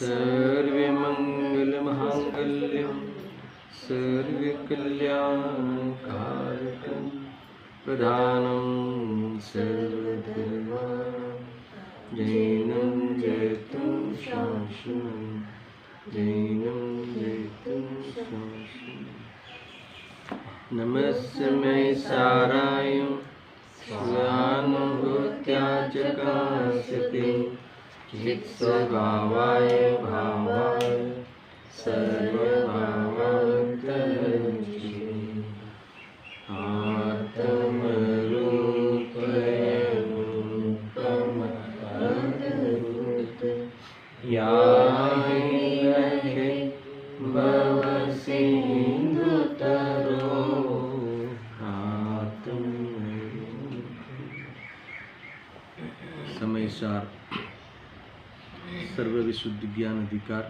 सर्वमङ्गलमाङ्गल्यं सर्वकल्याणकारकं प्रधानं सर्वधर्माणां जैनं जयतु शासनं जैनं जयतु शासनं। नमस्मै साराय स्वानुभूत्या च कांस्यते चित्स्वभावाय भावाय सर्वभावान्तरचिते आत्मरूपयरूपमद्भुत याहि भवसिन्धुतरो समय सार सर्व विशुद्ध ज्ञान अधिकार।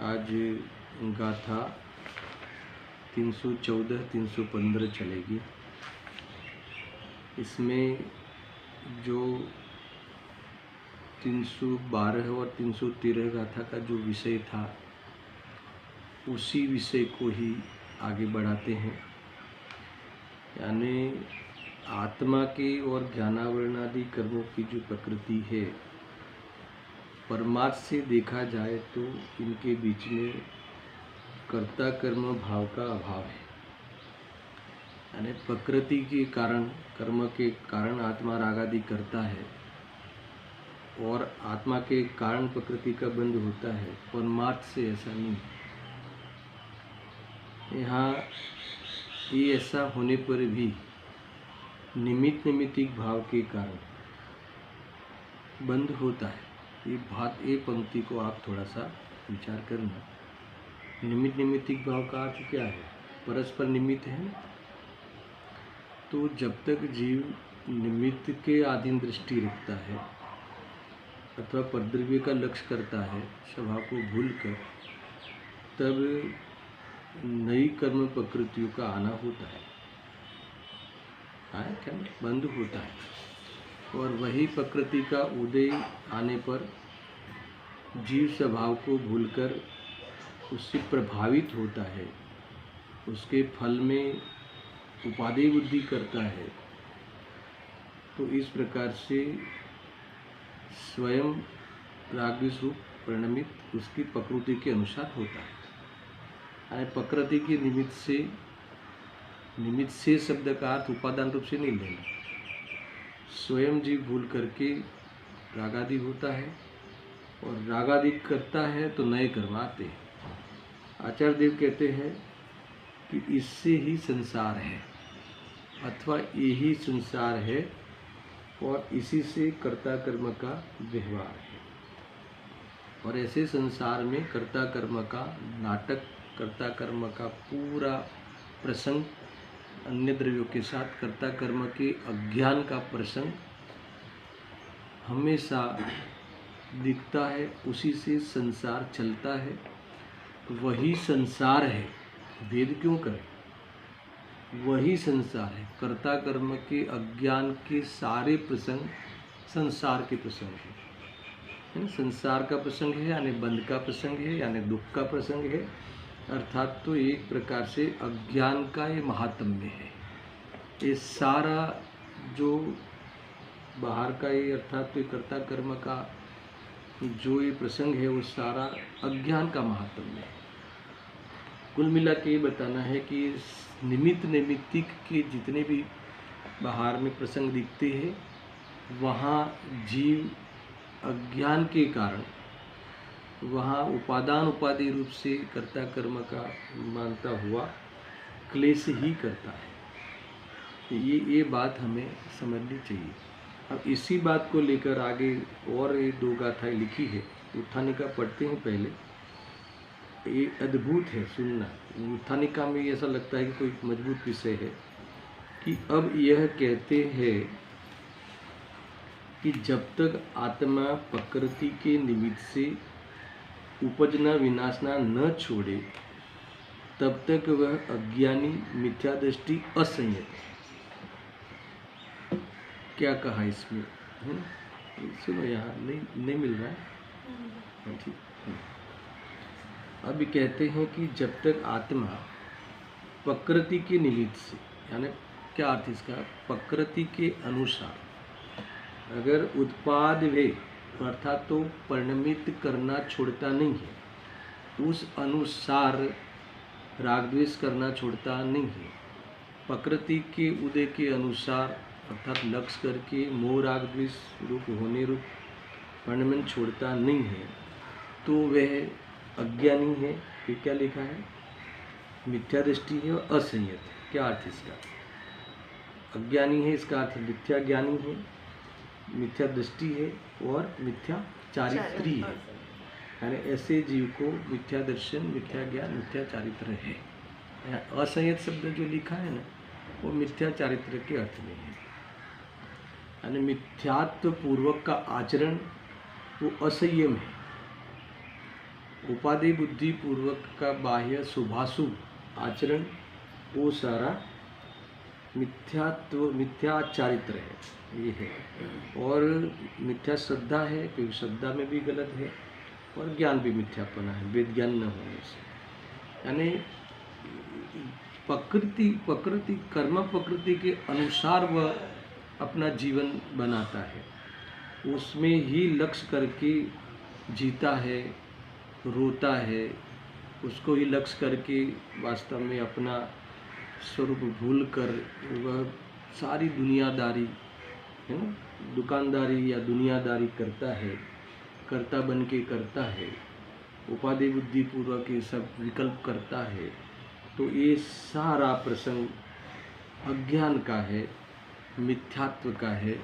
आज गाथा 314-315 चलेगी। इसमें जो 312 और 313 गाथा का जो विषय था उसी विषय को ही आगे बढ़ाते हैं। यानी आत्मा के और ज्ञानावरणादि कर्मों की जो प्रकृति है, परमार्थ से देखा जाए तो इनके बीच में कर्ता कर्म भाव का अभाव है। यानी प्रकृति के कारण, कर्म के कारण आत्मा रागादि करता है और आत्मा के कारण प्रकृति का बंध होता है। परमार्थ से ऐसा नहीं। यहाँ ये ऐसा होने पर भी निमित्त नैमित्तिक भाव के कारण बंद होता है। ये पंक्ति को आप थोड़ा सा विचार करना। निमित्त नैमित्तिक भाव का अर्थ क्या है? परस्पर निमित्त है। तो जब तक जीव निमित्त के अधीन दृष्टि रखता है अथवा परद्रव्य का लक्ष्य करता है स्वभाव को भूलकर, तब नई कर्म प्रकृतियों का आना होता है, क्या बंद होता है। और वही प्रकृति का उदय आने पर जीव स्वभाव को भूलकर उससे प्रभावित होता है, उसके फल में उपादेय बुद्धि करता है। तो इस प्रकार से स्वयं रागद्वेष रूप परिणमित उसकी प्रकृति के अनुसार होता है। यानी प्रकृति के निमित्त से शब्द का अर्थ उपादान रूप से नहीं लेना। स्वयं जीव भूल करके रागादि होता है और रागादि करता है तो नए कर्म आते हैं। आचार्य देव कहते हैं कि इससे ही संसार है अथवा यही संसार है और इसी से कर्ता कर्म का व्यवहार है। और ऐसे संसार में कर्ता कर्म का नाटक, कर्ता कर्म का पूरा प्रसंग अन्य द्रव्यों के साथ कर्ता कर्म के अज्ञान का प्रसंग हमेशा दिखता है। उसी से संसार चलता है। वही संसार है। भेद क्यों करें? वही संसार है। कर्ता कर्म के अज्ञान के सारे प्रसंग संसार के प्रसंग है। संसार का प्रसंग है यानी बंध का प्रसंग है, यानी दुख का प्रसंग है। अर्थात तो एक प्रकार से अज्ञान का ये महात्म्य है। ये सारा जो बाहर का ये अर्थात तो कर्ता कर्म का जो ये प्रसंग है वो सारा अज्ञान का महात्म्य है। कुल मिला के ये बताना है कि निमित्त नैमित्तिक के जितने भी बाहर में प्रसंग दिखते हैं वहाँ जीव अज्ञान के कारण वहाँ उपादान उपाधि रूप से कर्ता कर्म का मानता हुआ क्लेश ही करता है। ये बात हमें समझनी चाहिए। अब इसी बात को लेकर आगे और ये 2 गाथाएं लिखी है। उत्थानिका पढ़ते हैं पहले। ये अद्भुत है सुनना। उत्थानिका में ऐसा लगता है कि कोई मजबूत विषय है कि अब यह कहते हैं कि जब तक आत्मा प्रकृति के निमित्त से उपजना विनाशना न छोड़े तब तक वह अज्ञानी मिथ्या दृष्टि असंयत है। क्या कहा इसमें? सुनो, यहाँ नहीं मिल रहा है। ठीक। अभी कहते हैं कि जब तक आत्मा प्रकृति के निमित्त से, यानी क्या अर्थ इसका, प्रकृति के अनुसार अगर उत्पाद वे अर्थात तो परिणमित करना छोड़ता नहीं है, उस अनुसार राग द्वेष करना छोड़ता नहीं है, प्रकृति के उदय के अनुसार अर्थात लक्ष्य करके मोह राग द्वेष रूप होने रूप परिणमन छोड़ता नहीं है, तो वह अज्ञानी है। फिर क्या लिखा है, मिथ्या दृष्टि है और असंयत है। क्या अर्थ इसका, अज्ञानी है इसका अर्थ मिथ्या ज्ञानी है, मिथ्या दृष्टि है और मिथ्या चारित्री है। यानी ऐसे जीव को मिथ्या दर्शन, मिथ्या ज्ञान, मिथ्या चारित्र है। असंयत शब्द जो लिखा है ना, वो मिथ्या चारित्र के अर्थ में है। यानी मिथ्यात्व पूर्वक का आचरण वो असंयम है। उपाधि बुद्धि पूर्वक का बाह्य शुभाशुभ आचरण वो सारा मिथ्यात्व, मिथ्या चारित्र है, ये है। और मिथ्या श्रद्धा है, क्योंकि श्रद्धा में भी गलत है, और ज्ञान भी मिथ्यापना है, वेद ज्ञान न होने से। यानी प्रकृति कर्म प्रकृति के अनुसार वह अपना जीवन बनाता है, उसमें ही लक्ष्य करके जीता है, रोता है, उसको ही लक्ष्य करके वास्तव में अपना स्वरूप भूल कर वह सारी दुनियादारी है ना, दुकानदारी या दुनियादारी करता है, कर्ता बन के करता है, उपाधि बुद्धि पूर्वक ये सब विकल्प करता है। तो ये सारा प्रसंग अज्ञान का है, मिथ्यात्व का है,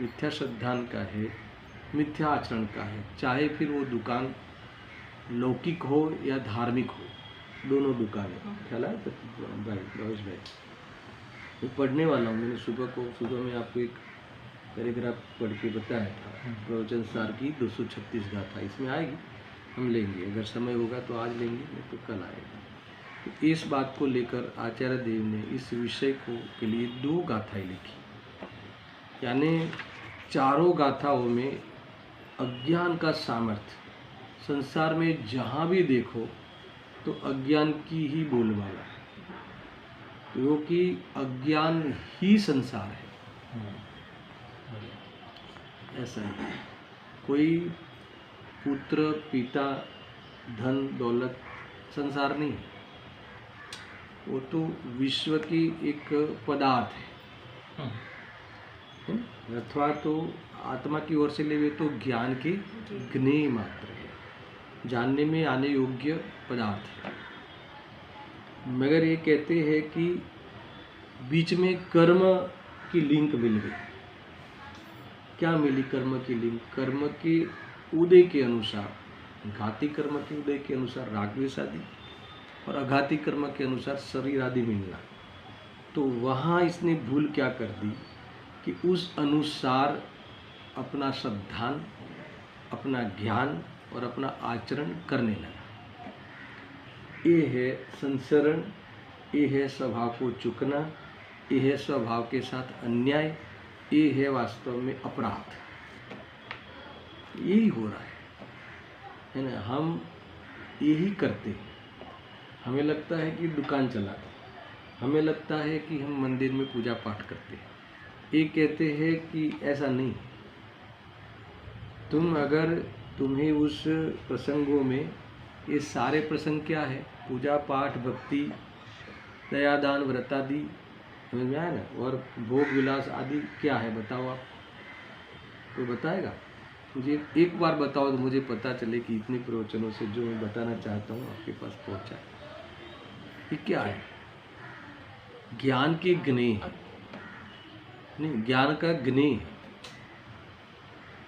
मिथ्या श्रद्धान का है, मिथ्या आचरण का है। चाहे फिर वो दुकान लौकिक हो या धार्मिक हो, दोनों दुकान है। ख्याल है भाई भावेश भाई, मैं पढ़ने वाला हूँ। मैंने सुबह में आपको एक पैराग्राफ पढ़ के बताया था, प्रवचन सार की 236 गाथा, इसमें आएगी, हम लेंगे। अगर समय होगा तो आज लेंगे, नहीं तो कल आएगा। तो इस बात को लेकर आचार्य देव ने इस विषय को के लिए 2 गाथाएं लिखी। यानी चारों गाथाओं में अज्ञान का सामर्थ्य, संसार में जहाँ भी देखो तो अज्ञान की ही बोलबाला है, क्योंकि अज्ञान ही संसार है। ऐसा ही कोई पुत्र, पिता, धन, दौलत संसार नहीं है, वो तो विश्व की एक पदार्थ है, अथवा तो आत्मा की ओर से ले तो ज्ञान के ज्ञेय मात्र है, जानने में आने योग्य पदार्थ है। मगर ये कहते हैं कि बीच में कर्म की लिंक मिल गई। क्या मिली कर्म की लिंक? कर्म के उदय के अनुसार, घाती कर्म के उदय के अनुसार राग द्वेष आदि, और अघाती कर्म के अनुसार शरीर आदि मिलना। तो वहाँ इसने भूल क्या कर दी कि उस अनुसार अपना श्रद्धान, अपना ज्ञान और अपना आचरण करने लगा। ये है संसरण, ये है स्वभाव को चुकना, ये है स्वभाव के साथ अन्याय, ये है वास्तव में अपराध। यही हो रहा है ना। हम यही करते हैं। हमें लगता है कि दुकान चलाते, हमें लगता है कि हम मंदिर में पूजा पाठ करते हैं। ये कहते हैं कि ऐसा नहीं। तुम्हें उस प्रसंगों में, ये सारे प्रसंग क्या है, पूजा पाठ, भक्ति, दयादान, व्रत आदि, समझ में आया ना, और भोग विलास आदि क्या है, बताओ आप। कोई बताएगा? मुझे एक बार बताओ तो मुझे पता चले कि इतने प्रवचनों से जो मैं बताना चाहता हूँ आपके पास पहुँचा। ये क्या है? ज्ञान के ज्ञेय है, नहीं, ज्ञान का ज्ञेय है।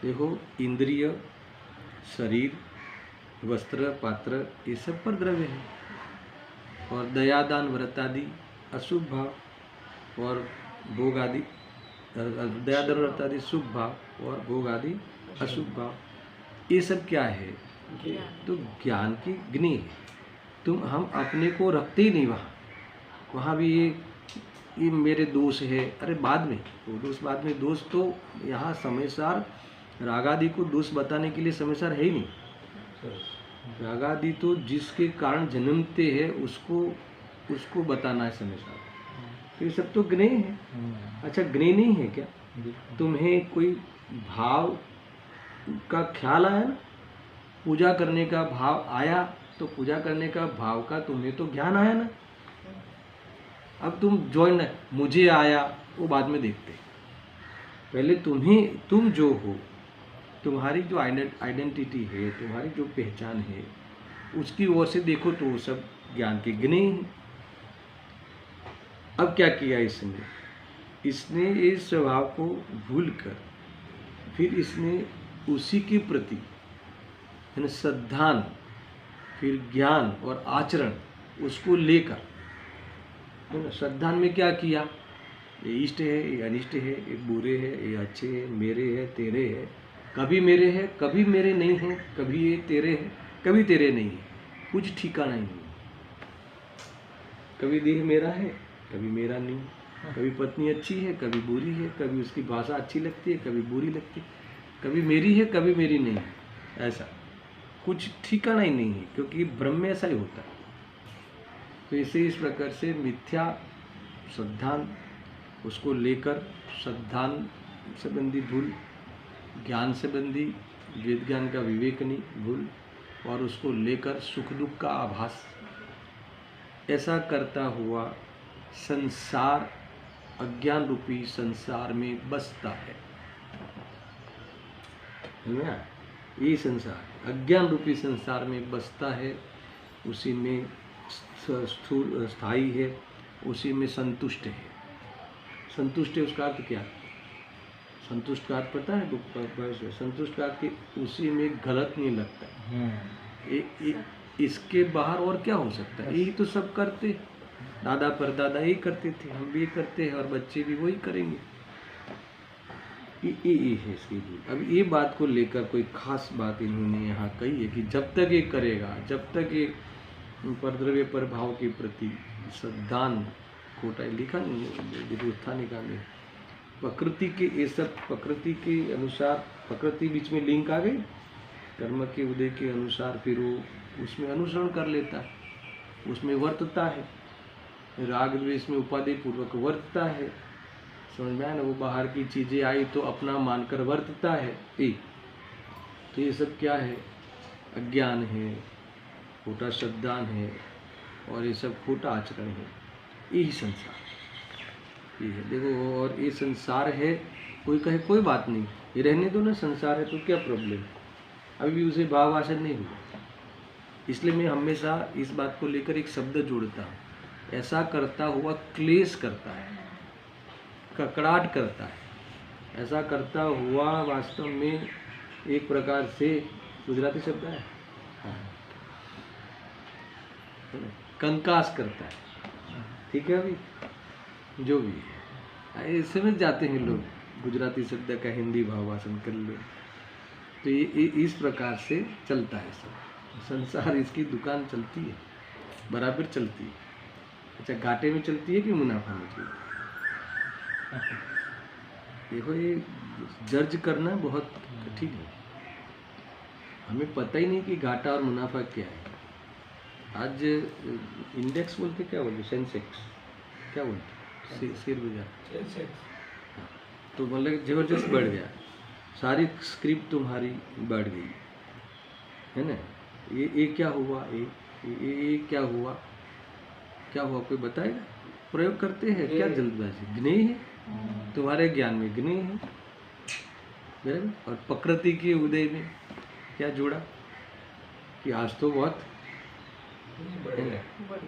देखो, इंद्रिय, शरीर, वस्त्र, पात्र, ये सब पर द्रव्य है, और दयादान, व्रत आदि अशुभ भाव, और भोग आदि, दयादान, व्रत आदि शुभ भाव, और भोग आदि अशुभ भाव, ये सब क्या है? तो ज्ञान की ज्ञेय है। हम अपने को रखते ही नहीं वहाँ भी ये मेरे दोष है, अरे बाद में वो दोष, बाद में दोष तो यहाँ समय सार राग आदि को दोष बताने के लिए समय सार है ही नहीं। राग आदि तो जिसके कारण जन्मते हैं उसको बताना है समय सार। तो ये सब तो ज्ञेय है। अच्छा, ज्ञेय नहीं है क्या? तुम्हें कोई भाव का ख्याल आया ना, पूजा करने का भाव आया, तो पूजा करने का भाव का तुम्हें तो ज्ञान आया ना। अब तुम ज्वाइन, मुझे आया वो बाद में देखते, पहले तुम जो हो, तुम्हारी जो आइडेंटिटी है, तुम्हारी जो पहचान है, उसकी ओर से देखो तो वो सब ज्ञान के ज्ञेय हैं। अब क्या किया इसने इस स्वभाव को भूलकर फिर इसने उसी के प्रति श्रद्धान, फिर ज्ञान और आचरण उसको लेकर, श्रद्धान में क्या किया, ये इष्ट है, ये अनिष्ट है, ये बुरे है, ये अच्छे है, मेरे है, तेरे है, कभी मेरे है, कभी मेरे नहीं है, कभी ये तेरे है, कभी तेरे नहीं है, कुछ ठिकाना नहीं है। कभी देह मेरा है, कभी मेरा नहीं, कभी पत्नी अच्छी है, कभी बुरी है, कभी उसकी भाषा अच्छी लगती है, कभी बुरी लगती है, कभी मेरी है, कभी मेरी नहीं है, ऐसा कुछ ठिकाना ही नहीं है, क्योंकि ब्रह्म में ऐसा ही होता है। तो इसे इस प्रकार से मिथ्या श्रद्धान, उसको लेकर श्रद्धान संबंधी भूल, ज्ञान संबंधी वेद ज्ञान का विवेक नहीं भूल, और उसको लेकर सुख दुख का आभास, ऐसा करता हुआ संसार, अज्ञान रूपी संसार में बसता है ना। ये संसार अज्ञान रूपी संसार में बसता है, उसी में स्थूल स्थायी है, उसी में संतुष्ट है। संतुष्ट है उसका अर्थ क्या? संतुष्ट का अर्थ पता है? संतुष्ट का अर्थ उसी में गलत नहीं लगता। इसके बाहर और क्या हो सकता है? यही तो सब करते, दादा परदादा यही करते थे, हम भी करते हैं और बच्चे भी वही करेंगे। ये है इसकी भूल। अब ये बात को लेकर कोई खास बात इन्होंने यहाँ कही है कि जब तक ये करेगा, जब तक ये परद्रव्य पर भाव के प्रति श्रद्धान, खोटा लिखा नहीं, उत्थान निकाले, प्रकृति के ये सब, प्रकृति के अनुसार, प्रकृति बीच में लिंक आ गई, कर्म के उदय के अनुसार फिर वो उसमें अनुसरण कर लेता है, उसमें वर्तता है, राग द्वेष में उपाधि पूर्वक वर्तता है, समझ में आया ना। वो बाहर की चीज़ें आई तो अपना मानकर वर्तता है। तो ये सब क्या है? अज्ञान है, खोटा श्रद्धान है, और ये सब खोटा आचरण है। यही संसार ये है, देखो। और ये संसार है, कोई कहे कोई बात नहीं, ये रहने दो ना, संसार है तो क्या प्रॉब्लम, अभी भी उसे भाव आसन नहीं हुआ। इसलिए मैं हमेशा इस बात को लेकर एक शब्द जोड़ता हूँ, ऐसा करता हुआ क्लेश करता है, ककड़ाहट करता है। ऐसा करता हुआ वास्तव में एक प्रकार से गुजराती शब्द है, कंकास करता है। ठीक है, अभी जो भी है समझ जाते हैं लोग, गुजराती शब्द का हिंदी भावासन कर लो। तो ये इस प्रकार से चलता है सब संसार, इसकी दुकान चलती है, बराबर चलती है। अच्छा, घाटे में चलती है कि मुनाफा में चलती है? देखो, ये जज करना बहुत कठिन है, हमें पता ही नहीं कि घाटा और मुनाफा क्या है। आज इंडेक्स बोलते, क्या बोलते, सेंसेक्स क्या बोलते, शेयर बाजार, तो मतलब जबरदस्त बढ़ गया, सारी स्क्रिप्ट तुम्हारी बढ़ गई है ना। ये क्या हुआ, ये क्या हुआ, क्या हुआ, कोई बताएगा? प्रयोग करते हैं क्या जल्दबाजी? ज्ञेय है, तुम्हारे ज्ञान में ज्ञेय है, बराबर। और प्रकृति के उदय में क्या जोड़ा कि आज तो बहुत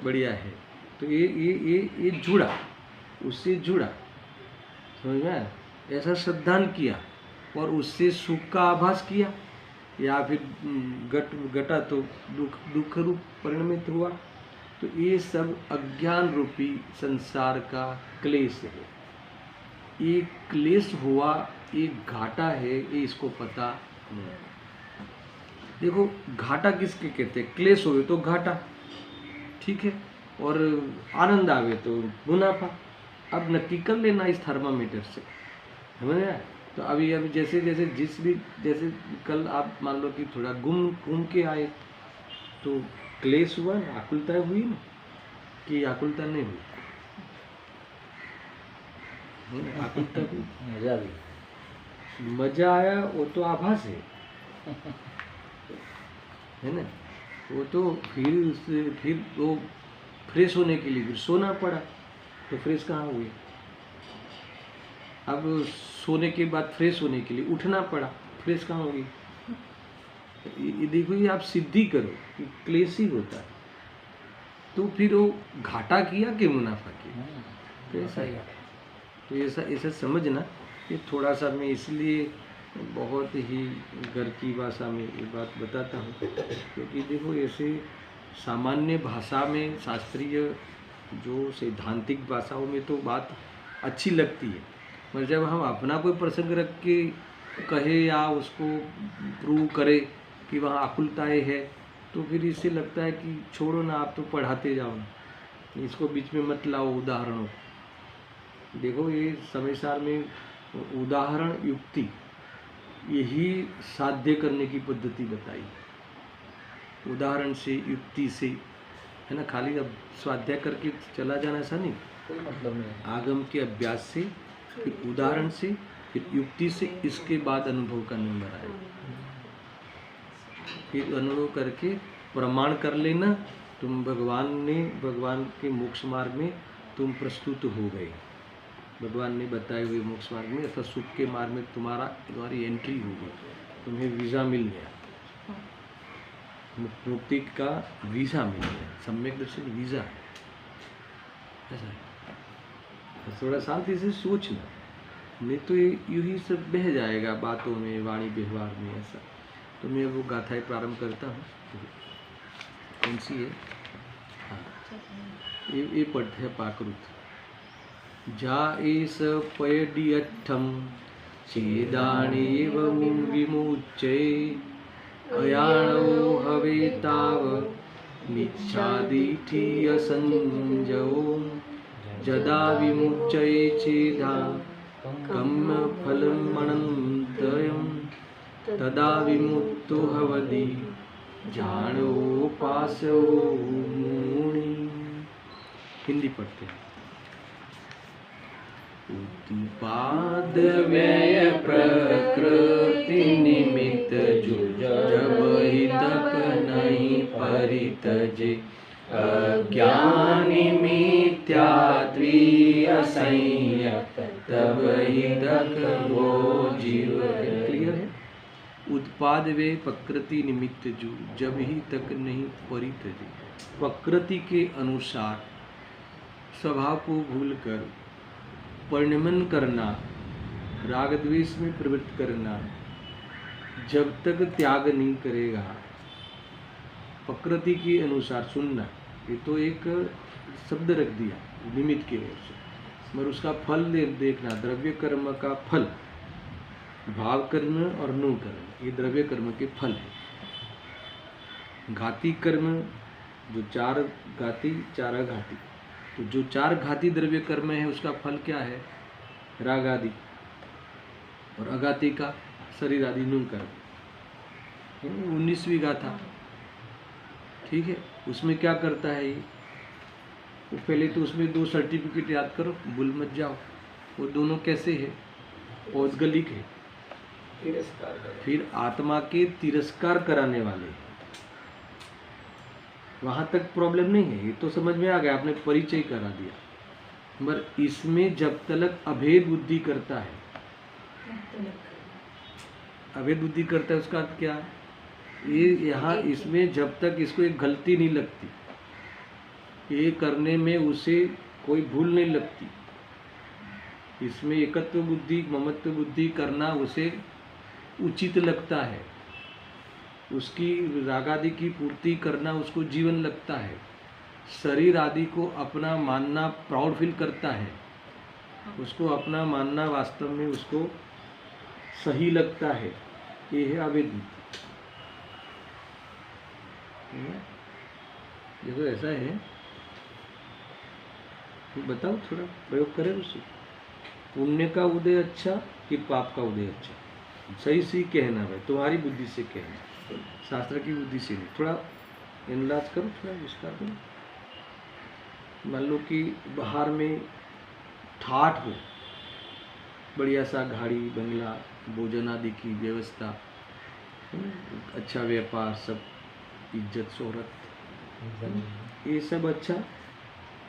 बढ़िया है, तो ये जुड़ा, उससे जुड़ा, समझ में आया? ऐसा श्रद्धान किया और उससे सुख का आभास किया, या फिर घटा तो दुख रूप परिणमित हुआ। तो ये सब अज्ञान रूपी संसार का क्लेश है। ये क्लेश हुआ, ये घाटा है, ये इसको पता नहीं। देखो, घाटा किसके कहते हैं? क्लेश होवे तो घाटा, ठीक है, और आनंद आवे तो मुनाफा। अब नक्की कर लेना इस थर्मामीटर से, समझ आया? तो अभी जैसे जैसे जैसे कल आप मान लो कि थोड़ा घूम के आए तो क्लेश हुआ ना, आकुलता हुई ना, कि आकुलता नहीं हुई? आकुलता हुई, मजा भी, मजा आया, वो तो आभास है ना। वो तो फिर वो फ्रेश होने के लिए फिर सोना पड़ा, तो फ्रेश कहाँ हुई? अब सोने के बाद फ्रेश होने के लिए उठना पड़ा, फ्रेश कहाँ होगी? ये देखो, ये आप सिद्धि करो कि क्लेश ही होता है, तो फिर वो घाटा किया कि मुनाफा किया? तो ऐसा ही, तो ऐसा समझना। ये थोड़ा सा मैं इसलिए बहुत ही घर की भाषा में ये बात बताता हूँ, क्योंकि देखो ऐसे सामान्य भाषा में, शास्त्रीय जो सैद्धांतिक भाषाओं में तो बात अच्छी लगती है, मगर जब हम अपना कोई प्रसंग रख के कहे या उसको प्रूव करे कि वहाँ आकुलताएँ है, तो फिर इससे लगता है कि छोड़ो ना, आप तो पढ़ाते जाओ ना, इसको बीच में मत लाओ उदाहरणों। देखो ये समय सार में उदाहरण युक्ति यही साध्य करने की पद्धति बताई, उदाहरण से, युक्ति से, है ना। खाली अब स्वाध्याय करके चला जाना ऐसा नहीं, कोई मतलब नहीं। आगम के अभ्यास से, फिर उदाहरण से, फिर युक्ति से, इसके बाद अनुभव का नंबर आए, फिर अनुभव करके प्रमाण कर लेना, तुम भगवान के मोक्ष मार्ग में तुम प्रस्तुत हो गए, भगवान ने बताए हुए मोक्ष मार्ग में अथवा सुख के मार्ग में तुम्हारी एंट्री हो गई, तुम्हें वीज़ा मिल गया, मुक्ति का वीज़ा मिल गया, सम्यक दर्शन वीज़ा है, ऐसा है। तो थोड़ा शांति से सोचना, नहीं तो ये यूँ ही सब बह जाएगा बातों में, वाणी व्यवहार में ऐसा। तो मैं वो गाथाएँ प्रारंभ करता हूँ। कौन सी है? हाँ, ये पढ़ते हैं पाकरुत। जा एष पयडियट्ठं छेदानेव विमुच्ये अयाणो हवे ताव मिच्छादिठीयसंजो जदा विमुच्ये छेदा कम्मफलमनन्तयं तदा विमुक्तो भवति ज्ञानोपासो मुनि। हिंदी पढ़ते हैं। उत्पाद व्यय प्रकृति निमित्त जो जब ही तक नहीं परितजे अज्ञानी मिथ्यात्वी असंयत तब ही तक वो जीव। क्लियर है? उत्पाद व्यय प्रकृति निमित्त जो जब ही तक नहीं परितजे, प्रकृति के अनुसार स्वभाव को भूलकर परिणमन करना, राग द्वेष में प्रवृत्त करना, जब तक त्याग नहीं करेगा, प्रकृति के अनुसार सुनना, ये तो एक शब्द रख दिया निमित्त की ओर से, मगर उसका फल देखना, द्रव्य कर्म का फल, भाव कर्म और नु कर्म, ये द्रव्य कर्म के फल है। घाती कर्म, जो चार घाती चार अघाती, तो जो चार घाती द्रव्य कर्म है उसका फल क्या है? राग आदि, और अघाती का शरीर आदि नु कर्म, 19वीं गाथा। ठीक है, उसमें क्या करता है ये? वो पहले तो उसमें 2 सर्टिफिकेट याद करो, भूल मत जाओ। वो दोनों कैसे है? औद्गलिक है, फिर आत्मा के तिरस्कार कराने वाले। वहाँ तक प्रॉब्लम नहीं है, ये तो समझ में आ गया, आपने परिचय करा दिया। मगर इसमें जब तक अभेद बुद्धि करता है, अभेद बुद्धि करता है, उसका अर्थ क्या है? ये यहाँ इसमें जब तक इसको एक गलती नहीं लगती, ये करने में उसे कोई भूल नहीं लगती, इसमें एकत्व बुद्धि, ममत्व बुद्धि करना उसे उचित लगता है, उसकी रागादि की पूर्ति करना उसको जीवन लगता है, शरीर आदि को अपना मानना प्राउड फील करता है, उसको अपना मानना वास्तव में उसको सही लगता है, ये है अभेद बुद्धि। देखो ऐसा है, तो बताओ, थोड़ा प्रयोग करें उससे। पुण्य का उदय अच्छा कि पाप का उदय अच्छा? सही सही कहना भाई, तुम्हारी बुद्धि से कहना, शास्त्र की बुद्धि से नहीं। थोड़ा एनालाइज करो, थोड़ा विस्तार करो। मान लो कि बाहर में ठाठ हो, बढ़िया सा गाड़ी बंगला, भोजन आदि की व्यवस्था, अच्छा व्यापार, सब इज्जत शोहरत, ये सब अच्छा,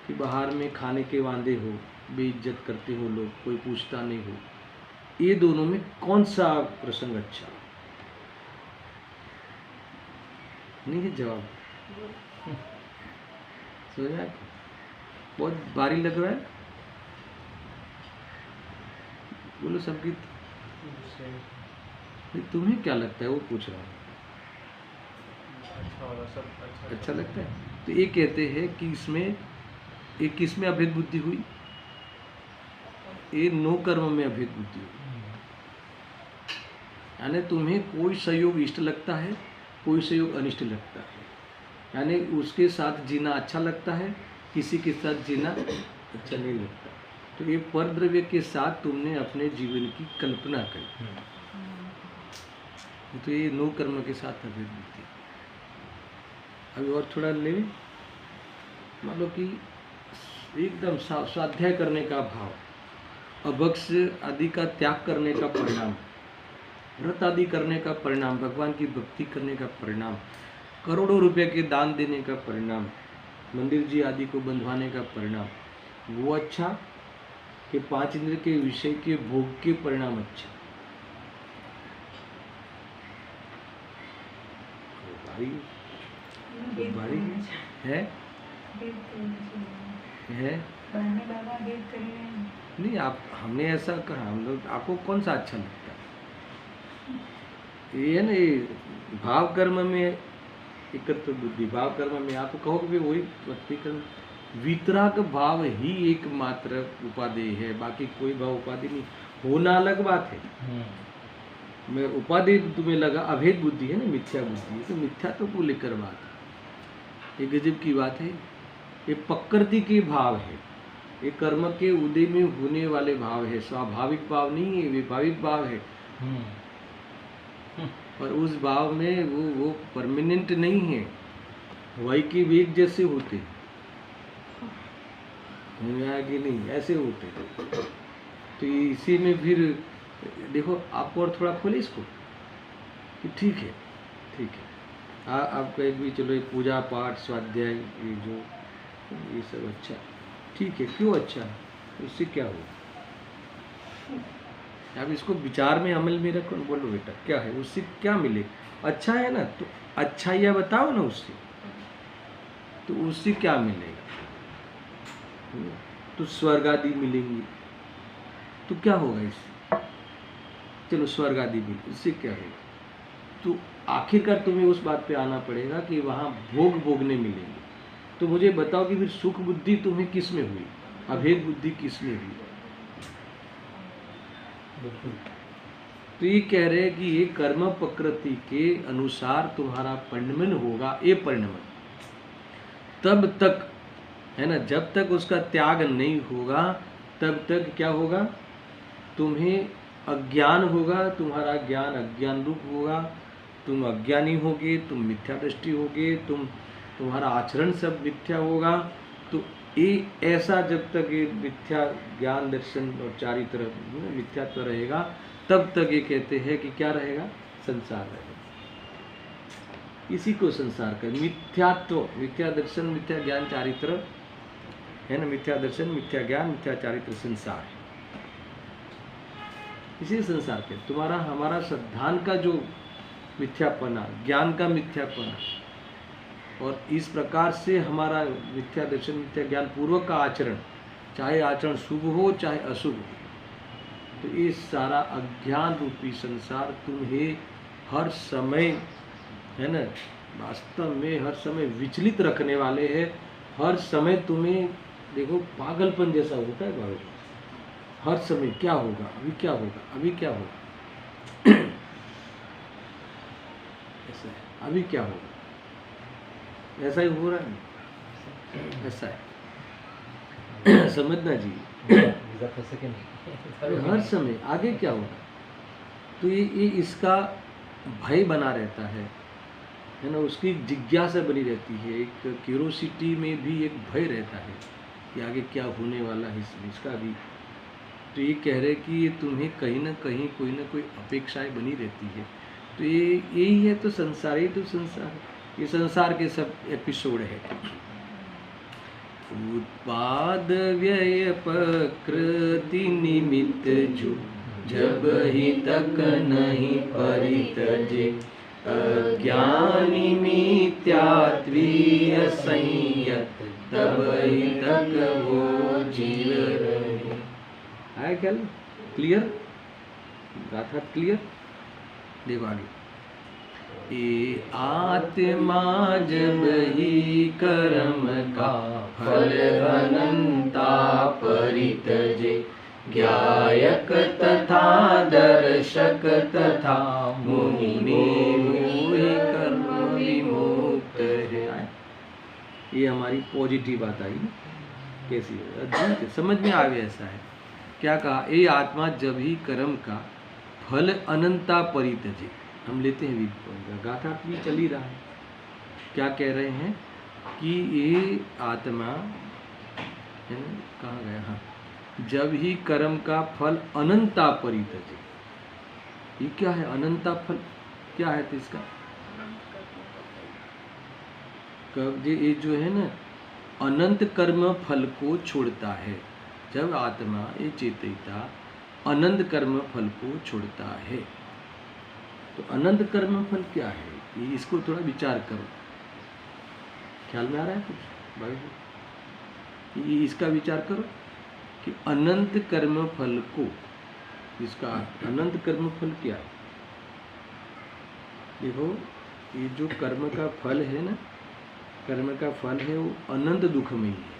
कि बाहर में खाने के वांदे हो, बेइज्जत करते हो लोग, कोई पूछता नहीं हो, ये दोनों में कौन सा प्रसंग अच्छा? नहीं है जवाब। सोचा बहुत भारी लग रहा है, बोलो सबकी। नहीं, तुम्हें क्या लगता है, वो पूछ रहा है। अच्छा लगता है। तो ये कहते हैं कि इसमें एक किसमें अभेद बुद्धि हुई? ये नो कर्म में अभेद बुद्धि हुई। यानी तुम्हें कोई सहयोग इष्ट लगता है, कोई सहयोग अनिष्ट लगता है। यानी उसके साथ जीना अच्छा लगता है, किसी के साथ जीना अच्छा नहीं लगता। तो ये परद्रव्य के साथ तुमने अपने जीवन की कल्पना करी, तो ये नो कर्म के साथ अभेद बुद्धि। अभी और थोड़ा ले, मान लो कि एकदम स्वाध्याय करने का भाव, अभक्ष्य आदि का त्याग करने का परिणाम, व्रत आदि करने का परिणाम, भगवान की भक्ति करने का परिणाम, करोड़ों रुपए के दान देने का परिणाम, मंदिर जी आदि को बंधवाने का परिणाम, वो अच्छा कि 5 इंद्र के विषय के भोग के परिणाम अच्छा? भारी है, है? नहीं, आप, हमने ऐसा कहा, हम लोग, आपको कौन सा अच्छा लगता है? ये है ना, ये भाव कर्म में एकत्र बुद्धि, भाव कर्म में आप कहोगे वही भक्ति कर्म, वितराग भाव ही एकमात्र उपाधि है, बाकी कोई भाव उपाधि नहीं। होना अलग बात है, मैं उपाधि तुम्हें लगा अभेद बुद्धि है ना, मिथ्या बुद्धि है, तो मिथ्या तो को लेकर बात है। ये गजब की बात है, ये प्रकृति के भाव है, ये कर्म के उदय में होने वाले भाव है, स्वाभाविक भाव नहीं है, विभाविक भाव है। और उस भाव में वो परमानेंट नहीं है, वही के वेग जैसे होते कि नहीं, ऐसे होते। तो इसी में फिर देखो, आपको और थोड़ा खोले इसको कि ठीक है, ठीक है, आप कहे भी चलो ये पूजा पाठ स्वाध्याय ये जो ये सब अच्छा, ठीक है, क्यों अच्छा है, उससे क्या हो? आप इसको विचार में अमल में रखो, बोलो बेटा क्या है, उससे क्या मिले? अच्छा है ना, तो अच्छा या बताओ ना उससे, तो उससे क्या मिलेगा? तो स्वर्ग आदि मिलेंगी, तो क्या होगा इससे? चलो स्वर्ग आदि मिले, इससे क्या होगा? तो आखिरकार तुम्हें उस बात पे आना पड़ेगा कि वहाँ भोग भोगने मिलेंगे। तो मुझे बताओ कि फिर सुख बुद्धि तुम्हें किस में हुई, अभेद बुद्धि किस में हुई? तो ये कह रहे हैं कि ये कर्म प्रकृति के अनुसार तुम्हारा परिणमन होगा, ये परिणमन तब तक है ना, जब तक उसका त्याग नहीं होगा तब तक क्या होगा? तुम्हें अज्ञान होगा, तुम्हारा ज्ञान अज्ञान रूप होगा, तुम अज्ञानी होगे, तुम मिथ्या दृष्टि होगे, तुम्हारा आचरण सब मिथ्या होगा। तो ये ऐसा जब तक ये मिथ्या ज्ञान दर्शन और चारित्र मिथ्यात्व रहेगा, तब तक ये कहते हैं कि क्या रहेगा? संसार रहेगा। इसी को संसार का मिथ्यात्व, मिथ्या दर्शन, मिथ्या ज्ञान, चारित्र है ना, मिथ्या दर्शन, मिथ्या ज्ञान, मिथ्या चारित्र संसार है। इसी संसार के तुम्हारा हमारा सिद्धांत का जो मिथ्यापना, ज्ञान का मिथ्यापना, और इस प्रकार से हमारा मिथ्या दर्शन, मिथ्या ज्ञान पूर्वक का आचरण, चाहे आचरण शुभ हो चाहे अशुभ हो, तो ये सारा अज्ञान रूपी संसार तुम्हें हर समय है ना, वास्तव में हर समय विचलित रखने वाले हैं। हर समय तुम्हें देखो पागलपन जैसा होता है बाबू, हर समय क्या होगा, अभी क्या होगा, अभी क्या होगा ऐसा है, अभी क्या होगा, ऐसा ही हो रहा है, ऐसा है समझना जी। एग्जैक्ट हो सके नहीं। अरे हर समय आगे क्या होगा। तो ये इसका भय बना रहता है ना, उसकी जिज्ञासा बनी रहती है, एक क्यूरोसिटी में भी एक भय रहता है कि आगे क्या होने वाला है इसका भी। तो ये कह रहे कि ये तुम्हें कहीं ना कहीं कोई ना कोई अपेक्षाएं बनी रहती है। तो ये यही है, तो संसार ही तो संसार है, ये संसार के सब एपिसोड है। उत्पाद व्यय प्रकृति निमित्त जो जब ही तक नहीं परितजे, अज्ञानी मिथ्यात्वीय संयत तब ही तक वो जीव रहे। आया ख्याल? क्लियर? गाथा क्लियर? देखो आगे। ये आत्मा जब ही कर्म का फल अनंता परितजे, ज्ञायक तथा दर्शक तथा मुनि मोहि कर्म विमुक्त है। ये हमारी पॉजिटिव बात आई ना, कैसी है? अद्भुत है, समझ में आ गया। ऐसा है, क्या कहा? ये आत्मा जब ही कर्म का फल अनंता परितजे, हम लेते हैं गाथा भी चल ही रहा है। क्या कह रहे हैं कि ये आत्मा है ना, कहाँ गया? हाँ, जब ही कर्म का फल अनंता परितजे। ये क्या है अनंता फल? क्या है तो इसका कब ये जो है ना अनंत कर्म फल को छोड़ता है। जब आत्मा ये चेतयिता अनंत कर्म फल को छोड़ता है, तो अनंत कर्म फल क्या है? ये इसको थोड़ा विचार करो। ख्याल में आ रहा है कुछ भाई? ये इसका विचार करो कि अनंत कर्म फल को, इसका अनंत कर्म फल क्या है? देखो, ये जो कर्म का फल है ना, कर्म का फल है वो अनंत दुखमयी है।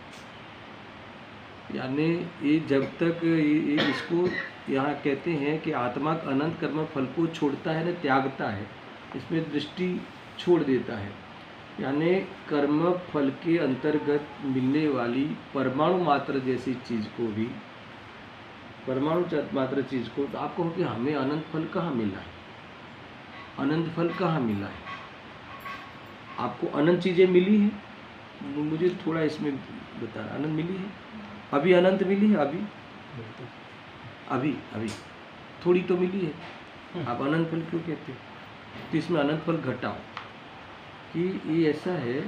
यानी ये जब तक ये इसको यहाँ कहते हैं कि आत्मा अनंत कर्म फल को छोड़ता है ना, त्यागता है, इसमें दृष्टि छोड़ देता है। यानी कर्म फल के अंतर्गत मिलने वाली परमाणु मात्र जैसी चीज़ को भी, परमाणु मात्र चीज़ को, तो आप कहो कि हमें अनंत फल कहाँ मिला है? अनंत फल कहाँ मिला है? आपको अनंत चीज़ें मिली है? मुझे थोड़ा इसमें बता रहा, अनंत मिली है? अभी अनंत मिली है? अभी अभी थोड़ी तो मिली है। आप अनंत फल क्यों कहते हो? तो इसमें अनंत फल घटाओ कि ये ऐसा है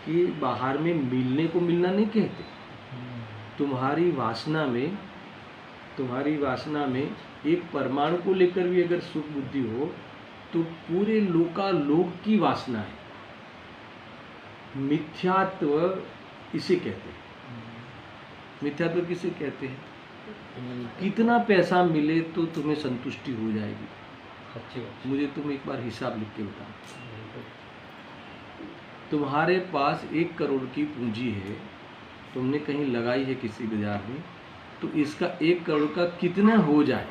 कि बाहर में मिलने को मिलना नहीं कहते। तुम्हारी वासना में एक परमाणु को लेकर भी अगर सुख बुद्धि हो तो पूरे लोकालोक की वासना है। मिथ्यात्व इसे कहते हैं। मिथ्यात्व किसे कहते हैं? कितना पैसा मिले तो तुम्हें संतुष्टि हो जाएगी। मुझे तुम एक बार हिसाब लिख के बताओ। तुम्हारे पास 1 करोड़ की पूंजी है, तुमने कहीं लगाई है किसी बाजार में, तो इसका 1 करोड़ का कितना हो जाए?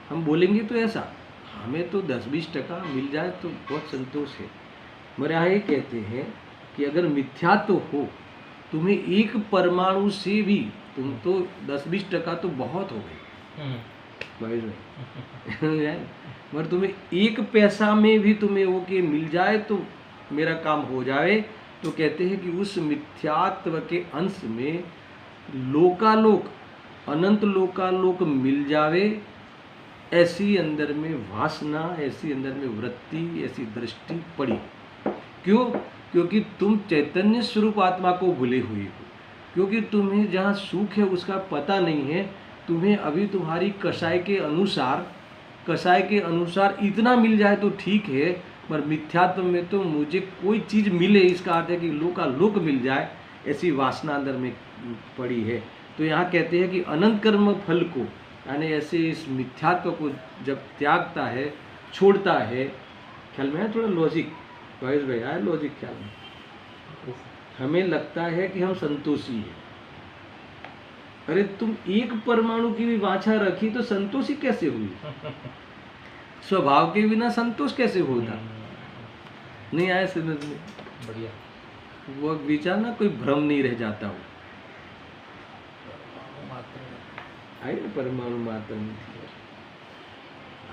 हम बोलेंगे तो ऐसा, हमें तो 10-20% मिल जाए तो बहुत संतोष है। मेरे यहाँ ये कहते हैं कि अगर मिथ्यात्व हो, तुम्हें एक परमाणु से भी, तुम तो 10-20% तो बहुत हो गए मगर तुम्हें 1 पैसा में भी तुम्हें वो कि मिल जाए तो मेरा काम हो जाए, तो कहते हैं कि उस मिथ्यात्व के अंश में लोकालोक, अनंत लोकालोक मिल जावे, ऐसी अंदर में वासना, ऐसी अंदर में वृत्ति, ऐसी दृष्टि पड़ी। क्यों? क्योंकि तुम चैतन्य स्वरूप आत्मा को भूले हुए हो। क्योंकि तुम्हें जहाँ सुख है उसका पता नहीं है। तुम्हें अभी तुम्हारी कसाई के अनुसार इतना मिल जाए तो ठीक है, पर मिथ्यात्व में तो मुझे कोई चीज़ मिले, इसका अर्थ है कि लोकालोक मिल जाए, ऐसी वासना अंदर में पड़ी है। तो यहाँ कहते हैं कि अनंत कर्म फल को, यानी ऐसे इस मिथ्यात्व को जब त्यागता है, छोड़ता है। ख्याल में है? थोड़ा लॉजिक भाई आया लॉजिक ख्याल में? हमें लगता है कि हम संतोषी हैं। अरे तुम 1 परमाणु की भी वांछा रखी तो संतोषी कैसे हुई? स्वभाव के बिना संतोष कैसे होता? नहीं आया समझ में? बढ़िया। वो विचार ना कोई भ्रम नहीं रह जाता हो। है ना, परमाणु मात्र में थी।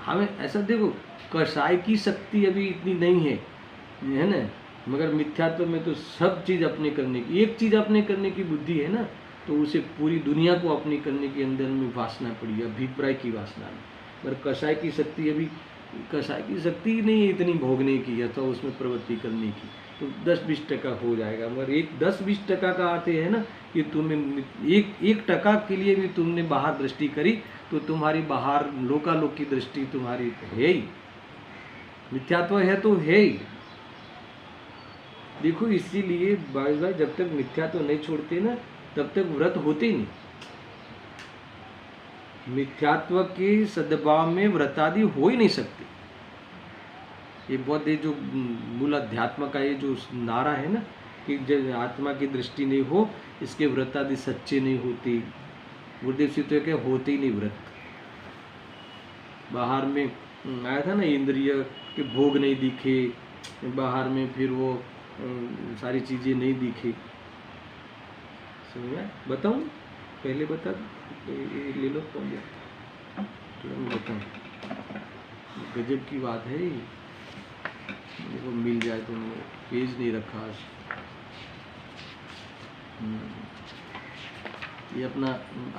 हमें ऐसा देखो, कसाई की शक्ति अभी इतनी नहीं है ना, मगर मिथ्यात्व में तो सब चीज़ अपने करने की, एक चीज़ अपने करने की बुद्धि है ना, तो उसे पूरी दुनिया को अपनी करने के अंदर में वासना पड़ी, अभिप्राय की वासना में। मगर कसाई की शक्ति अभी, कसाई की शक्ति ही नहीं है इतनी भोगने की अथवा उसमें प्रवृत्ति करने की, तो 10-20% हो जाएगा। मगर एक 10-20% का अर्थ है ना कि तुम्हें 1% के लिए भी तुमने बाहर दृष्टि करी तो तुम्हारी बाहर लोकालोक की दृष्टि तुम्हारी है ही, मिथ्यात्व है तो है ही। देखो इसीलिए भाई जब तक मिथ्यात्व नहीं छोड़ते ना तब तक व्रत होते ही नहीं। मिथ्यात्व के सद्भाव में व्रतादि हो ही नहीं सकते। ये बहुत ये जो मूल अध्यात्म का ये जो नारा है ना कि जब आत्मा की दृष्टि नहीं हो इसके व्रतादि सच्चे नहीं होते। गुरुदेव सिद्ध तो क्या होते ही नहीं व्रत। बाहर में आया था ना, इंद्रिय के भोग नहीं दिखे, बाहर में फिर वो सारी चीज़ें नहीं दिखी। समझा? बताऊँ? पहले बता दो, ले लो कौन बताऊँ। गजब की बात है ये, देखो मिल जाए तो पेज नहीं रखा आज। ये अपना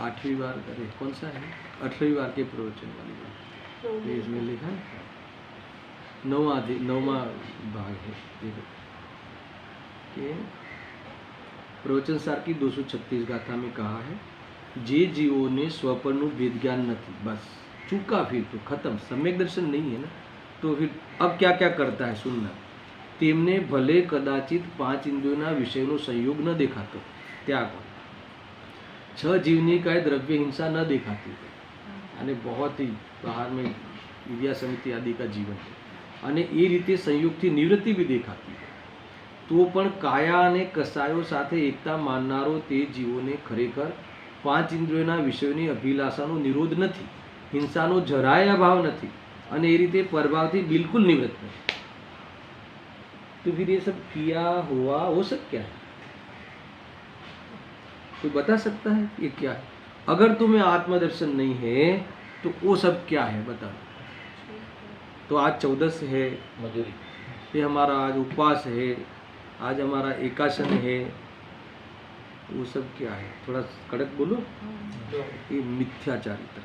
8वीं बार, अरे कौन सा है, 18वीं बार के प्रवचन वाली बात, पेज में लिखा है 9वां भाग है। देखो कि प्रवचन सार की 236 गाथा में कहा है, जे जीवों ने स्वपनु वेद ज्ञान न थी, बस चूका, फिर तो खत्म, सम्यक दर्शन नहीं है ना, तो फिर अब क्या क्या करता है सुनना। तेमने भले कदाचित 5 इंद्रियोना विषयનો संयोग न देखातो त्याग, 6 जीवनी का द्रव्य हिंसा न देखाती, અને बहुत ही बाहर में विद्या समिति आदि का जीवन है, અને એ રીતે સંયોગથી નિવૃત્તિ भी દેખાતી है, तो પણ કાયા અને કસાયો સાથે એકતા માનનારો તે જીવોને ખરેખર 5 ઇન્દ્રિયોના વિષયોની અભિલાષાનો નિરોધ નથી, હિંસાનો જરાય અભાવ નથી, અને એ રીતે પરભાવથી बिल्कुल निवृत्त नहीं। तो फिर ये सब किया हुआ वो सब क्या है? कोई बता सकता है ये क्या है? अगर तुम्हें आत्मदर्शन नहीं है तो वो सब क्या है बता दो। तो आज 14 है, मजूरी, ये हमारा आज उपवास है, आज हमारा एकासन है, वो सब क्या है? थोड़ा कड़क बोलो। ये मिथ्याचारित्र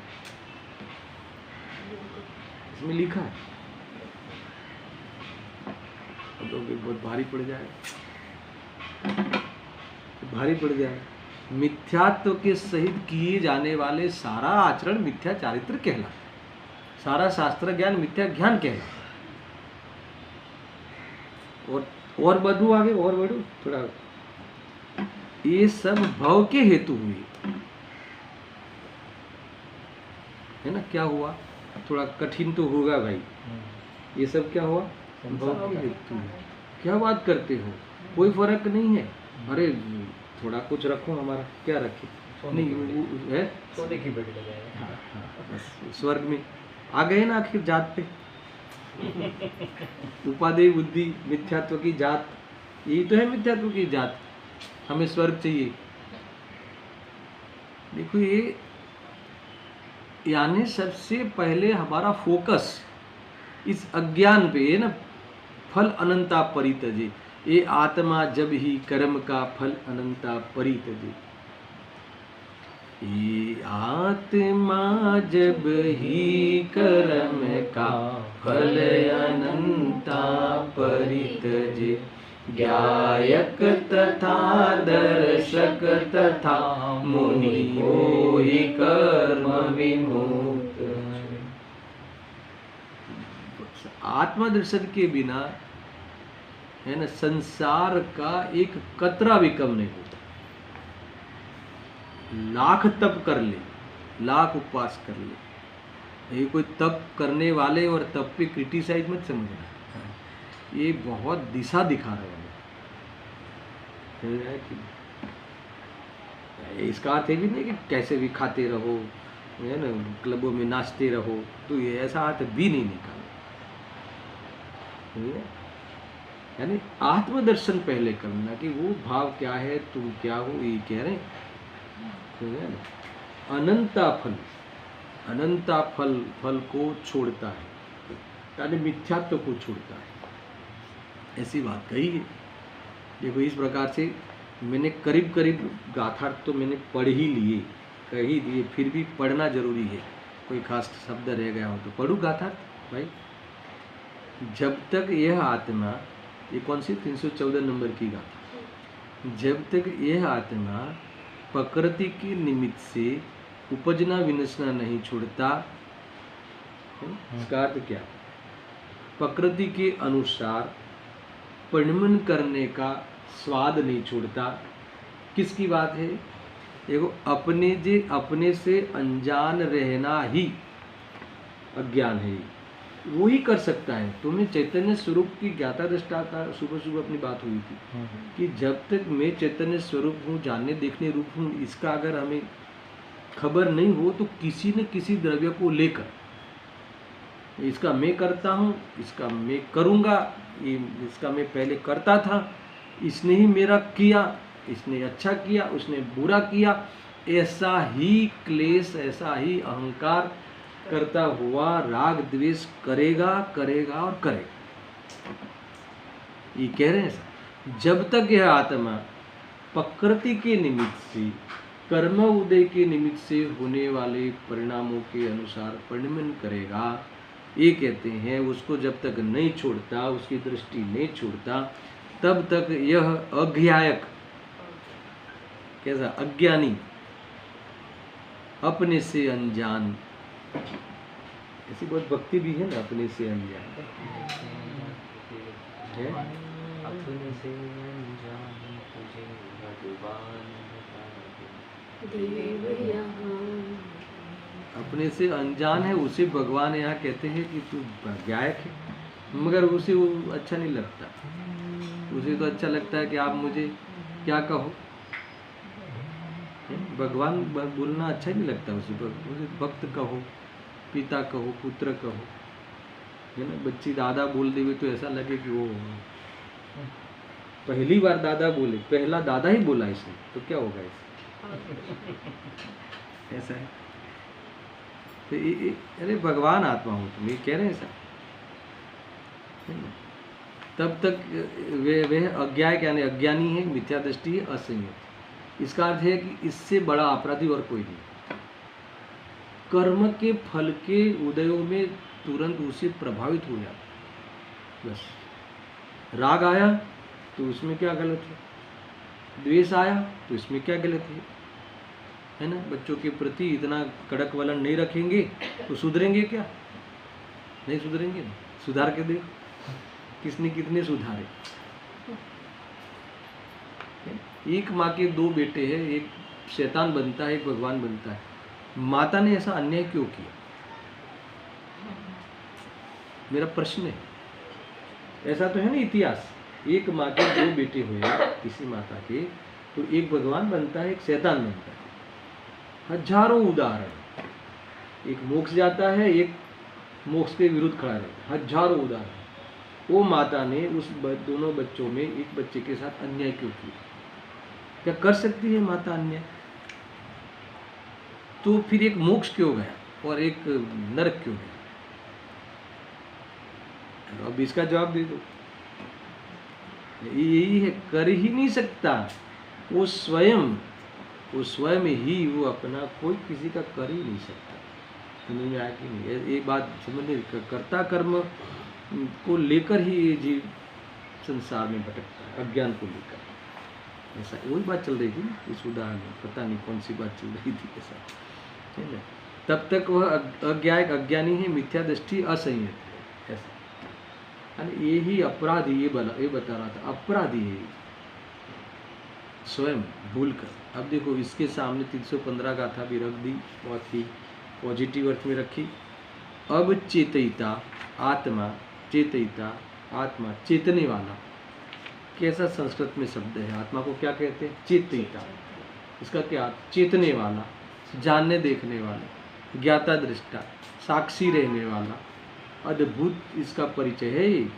इसमें लिखा है, अब तो बहुत भारी पड़ जाए, भारी पड़ जाए। मिथ्यात्व के सहित किए जाने वाले सारा आचरण मिथ्या चारित्र कहलाता है, सारा शास्त्र ज्ञान मिथ्या ज्ञान कहलाता है। और बढ़ू आगे, और बढ़ू थोड़ा, ये सब भव के हेतु हुए, है ना? क्या हुआ? थोड़ा कठिन तो होगा भाई, ये सब क्या हुआ? भव के हेतु है। क्या बात करते हो, कोई फर्क नहीं है। अरे थोड़ा कुछ रखो, हमारा क्या रखे? नहीं वो है सोने की बेटी लगाए। हाँ, बस स्वर्ग में आ गए ना आखिर जात पे। उपादेय बुद्धि मिथ्यात्व की जात, यही तो है मिथ्यात्व की जात। हमें स्वर्ग चाहिए। देखो ये यानी सबसे पहले हमारा फोकस इस अज्ञान पे है ना, फल अनंता परितजे, ये आत्मा जब ही कर्म का फल अनंता परितजे, ये आत्मा जब ही कर्म का फल अनंता परितजे, ज्ञायक तथा दर्शक तथा मुनि मोहि कर्म विमुक्त। आत्मदर्शन के बिना है ना संसार का एक कतरा भी कम नहीं होता। लाख तप कर ले, लाख उपवास कर ले, ये कोई तप करने वाले और तप पे क्रिटिसाइज मत समझना, ये बहुत दिशा दिखा रहे हैं। इसका अर्थ है भी नहीं कि कैसे भी खाते रहो, है ना, क्लबों में नाचते रहो, तो ये ऐसा अर्थ भी नहीं निकाला। यानी आत्मदर्शन पहले करना कि वो भाव क्या है, तुम क्या हो, ये कह रहे हैं। अनंता फल फल को छोड़ता है, यानी मिथ्यात्व को छोड़ता है, ऐसी बात कही है। देखो इस प्रकार से मैंने करीब करीब गाथा तो मैंने पढ़ ही लिए, कह ही दिए, फिर भी पढ़ना जरूरी है। कोई खास शब्द रह गया हो तो पढ़ू गाथा भाई। जब तक यह आत्मा, ये कौन सी 314 नंबर की गाथा, जब तक यह आत्मा प्रकृति के निमित्त से उपजना विनशना नहीं छोड़ता, इसका अर्थ क्या, प्रकृति के अनुसार परिणमन करने का स्वाद नहीं छोड़ता। किसकी बात है, देखो अपने से अनजान रहना ही अज्ञान है, वो ही कर सकता है। तुम्हें चैतन्य स्वरूप की ज्ञाता दृष्टा का सुबह सुबह अपनी बात हुई थी कि जब तक मैं चैतन्य स्वरूप हूँ, जानने देखने रूप हूँ, इसका अगर हमें खबर नहीं हो तो किसी न किसी द्रव्य को लेकर, इसका मैं करता हूँ, इसका मैं करूँगा, इसका मैं पहले करता था, इसने ही मेरा किया, इसने अच्छा किया, उसने बुरा किया, ऐसा ही क्लेश, ऐसा ही अहंकार करता हुआ राग द्वेष करेगा और करेगा। ये कह रहे हैं जब तक यह आत्मा प्रकृति के निमित्त से, कर्म उदय के निमित्त से होने वाले परिणामों के अनुसार परिणमन करेगा, ये कहते हैं उसको जब तक नहीं छोड़ता, उसकी दृष्टि नहीं छोड़ता, तब तक यह अज्ञायक, कैसा, अज्ञानी, अपने से अनजान, ऐसी बहुत भक्ति भी है ना, अपने से अनजान है, अपने से अनजान तुझे भगवान अपने से अनजान है, उसे भगवान यहाँ कहते हैं कि तू गायक है, मगर उसे वो अच्छा नहीं लगता। उसे तो अच्छा लगता है कि आप मुझे क्या कहो, भगवान बोलना अच्छा नहीं लगता उसे भक्त कहो, पिता कहो, पुत्र कहो, है ना। बच्ची दादा बोल देवे तो ऐसा लगे कि वो पहली बार दादा बोले, पहला दादा ही बोला इसने, तो क्या होगा इसे, ऐसा है। तो अरे भगवान आत्मा हो तुम, ये कह रहे हैं ऐसा, तब तक वह अज्ञाय यानी अज्ञानी है, मिथ्या दृष्टि है, असंयत। इसका अर्थ है कि इससे बड़ा अपराधी और कोई नहीं। कर्म के फल के उदयों में तुरंत उसे प्रभावित हो जाता, बस। राग आया तो उसमें क्या गलत है, द्वेष आया तो इसमें क्या गलत है ना। बच्चों के प्रति इतना कड़क वलन नहीं रखेंगे तो सुधरेंगे क्या, नहीं सुधरेंगे ना। सुधार के देखो किसने कितने सुधारे। एक माँ के दो बेटे हैं, एक शैतान बनता है, एक भगवान बनता है। माता ने ऐसा अन्याय क्यों किया, मेरा प्रश्न है। ऐसा तो है ना इतिहास, एक माँ के दो बेटे हुए किसी माता के, तो एक भगवान बनता है, एक शैतान बनता है। हजारों उदाहरण, एक मोक्ष जाता है, एक मोक्ष के विरुद्ध खड़ा रहता है, हजारों उदाहरण। वो माता ने उस दोनों बच्चों में एक बच्चे के साथ अन्याय क्यों किया, क्या कर सकती है माता अन्याय? तो फिर एक मोक्ष क्यों गया और एक नरक क्यों गया? अब इसका जवाब दे दो। यही है, कर ही नहीं सकता वो स्वयं ही, वो अपना, कोई किसी का कर ही नहीं सकता। समझ में आया कि नहीं? ये बात समझ, कर्ता कर्म को लेकर ही ये जीव संसार में भटकता है, अज्ञान को लेकर। ऐसा वही बात चल रही थी ना इस उदाहरण में, पता नहीं कौन सी बात चल रही थी, ऐसा है ना। तब तक वह अज्ञायक, अज्ञानी है, मिथ्या दृष्टि, असंयत है, ऐसा। ये ही अपराधी, ये बता रहा था, अपराधी है स्वयं भूल कर। अब देखो इसके सामने 315 गाथा भी रख दी, बहुत ही पॉजिटिव अर्थ में रखी। अब चेतयिता आत्मा, चेतयिता आत्मा, चेतने वाला, कैसा संस्कृत में शब्द है, आत्मा को क्या कहते हैं? चेतयिता। इसका क्या, चेतने वाला, जानने देखने वाला, ज्ञाता दृष्टा, साक्षी रहने वाला, अद्भुत इसका परिचय है ये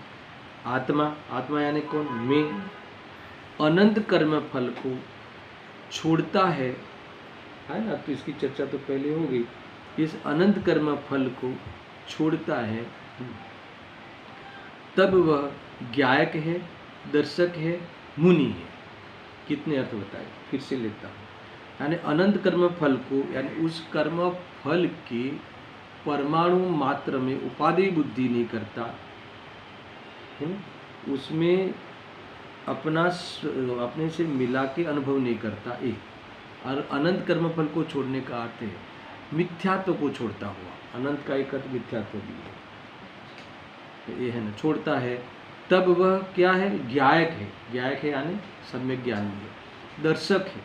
आत्मा। आत्मा यानी कौन? मैं। अनंत कर्म फल को छोड़ता है है ना, तो इसकी चर्चा तो पहले हो गई। इस अनंत कर्म फल को छोड़ता है तब वह ज्ञायक है, दर्शक है, मुनि है। कितने अर्थ बताए, फिर से लेता हूँ। यानी अनंत कर्म फल को, यानी उस कर्म फल के परमाणु मात्र में उपादेय बुद्धि नहीं करता है ना, उसमें अपने से मिला के अनुभव नहीं करता एक। और अनंत कर्म फल को छोड़ने का अर्थ है मिथ्यात्व को छोड़ता हुआ। अनंत का एक अर्थ मिथ्यात्व भी है, तो ये है ना, छोड़ता है तब वह क्या है, ज्ञायक है। ज्ञायक है यानी सम्यक ज्ञानी है, दर्शक है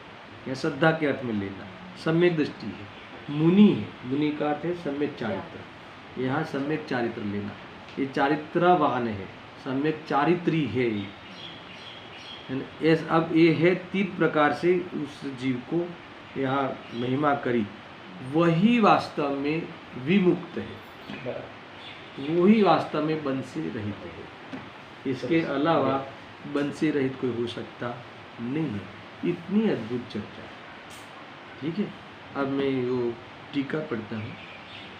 या श्रद्धा के अर्थ में लेना, सम्यक दृष्टि है, मुनि है। मुनि का अर्थ है सम्यक चारित्र, यहाँ सम्यक चारित्र लेना, ये चारित्रवान है, सम्यक चारित्री है ये। अब ये है 3 प्रकार से उस जीव को यहाँ महिमा करी। वही वास्तव में विमुक्त है, वही वास्तव में बंध से रहित है। इसके अलावा बंध से रहित कोई हो सकता नहीं है। इतनी अद्भुत चर्चा है। ठीक है, अब मैं वो टीका पढ़ता हूँ।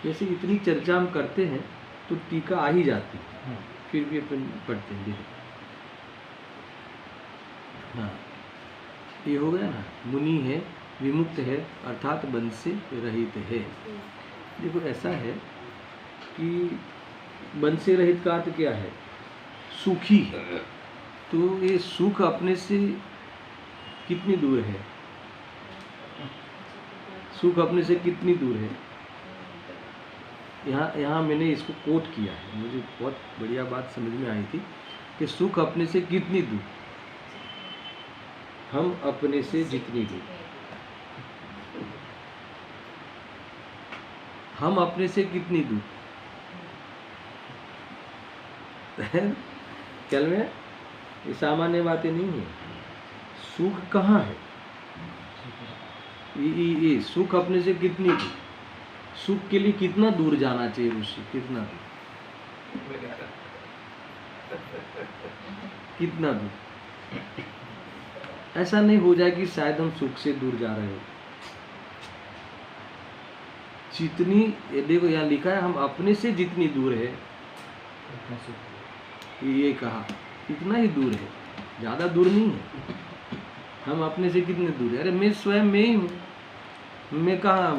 जैसे इतनी चर्चा हम करते हैं तो टीका आ ही जाती है, फिर भी अपन पढ़ते हैं। हाँ, ये हो गया ना, मुनि है, विमुक्त है अर्थात बंध से रहित है। देखो ऐसा है कि बंध से रहित का अर्थ क्या है, सुखी है। तो ये सुख अपने से कितनी दूर है, सुख अपने से कितनी दूर है। यहाँ मैंने इसको कोट किया है, मुझे बहुत बढ़िया बात समझ में आई थी कि सुख अपने से कितनी दूर, हम अपने से जितनी दूर, हम अपने से कितनी दूर। चल में ये सामान्य बातें नहीं है। सुख कहाँ है, ये सुख अपने से कितनी दूर, सुख के लिए कितना दूर जाना चाहिए उससे, कितना दूर, कितना दूर। ऐसा नहीं हो जाए कि शायद हम सुख से दूर जा रहे हो। जितनी, देखो यहाँ लिखा है हम अपने से जितनी दूर है, ये कहा इतना ही दूर है, ज़्यादा दूर नहीं है। हम अपने से कितने दूर है, अरे मैं स्वयं में ही हूँ, मैं कहाँ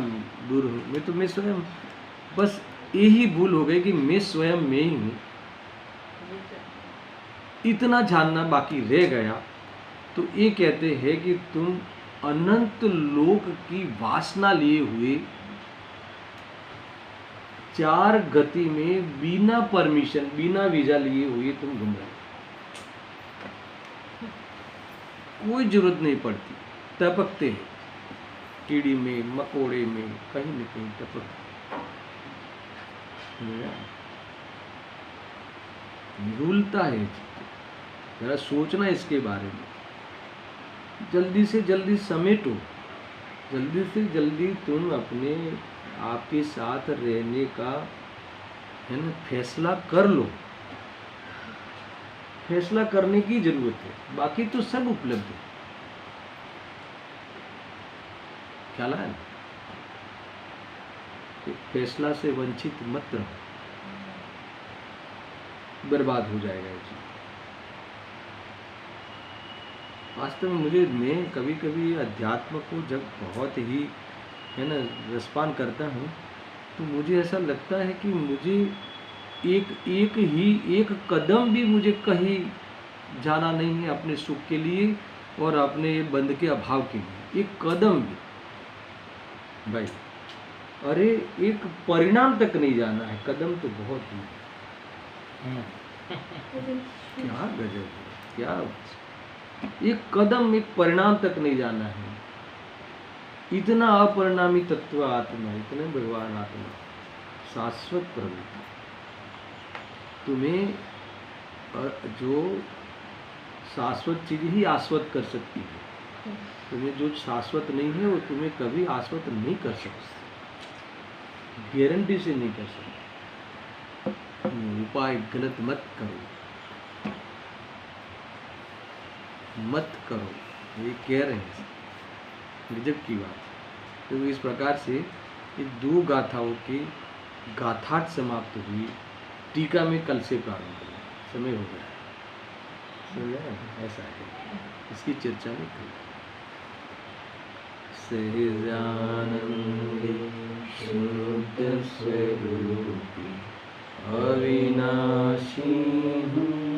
दूर हूँ, मैं स्वयं। बस यही भूल हो गई कि मैं स्वयं में ही हूँ, इतना जानना बाकी रह गया। तो ये कहते हैं कि तुम अनंत लोक की वासना लिए हुए 4 गति में बिना परमिशन, बिना वीजा लिए हुए तुम घूम रहे, कोई जरूरत नहीं पड़ती, टपकते हैं कीड़ी में, मकोड़े में, कहीं न कहीं टपकते। रुलता है, जरा सोचना इसके बारे में। जल्दी से जल्दी समेटो, जल्दी से जल्दी तुम अपने आपके साथ रहने का है ना फैसला कर लो। फैसला करने की जरूरत है, बाकी तो सब उपलब्ध है। ख्याल है, फैसला से वंचित मत रहो, बर्बाद हो जाएगा ये चीज। वास्तव में मैं कभी कभी अध्यात्म को जब बहुत ही है ना रसपान करता हूँ, तो मुझे ऐसा लगता है कि मुझे एक कदम भी मुझे कहीं जाना नहीं है अपने सुख के लिए और अपने बंध के अभाव के लिए, एक कदम भी भाई। अरे एक परिणाम तक नहीं जाना है, कदम तो बहुत दूर। क्या गजब है, क्या एक कदम, एक परिणाम तक नहीं जाना है। इतना अपरिणामी तत्व आत्मा, इतने भगवान आत्मा, शाश्वत प्रभु, तुम्हें जो शाश्वत चीज ही आश्वत कर सकती है। तुम्हें जो शाश्वत नहीं है वो तुम्हें कभी आश्वत नहीं कर सकता, गारंटी से नहीं कर सकता। उपाय गलत मत करो, मत करो, ये कह रहे हैं, गजब की बात। तो इस प्रकार से ये 2 गाथाओं की गाथाट समाप्त हुई। टीका में कल से प्रारंभ हुआ, समय हो गया, समझ गए? ऐसा है, इसकी चर्चा में कल। सहजानंदे शुद्ध स्वरूपी अविनाशी हूँ,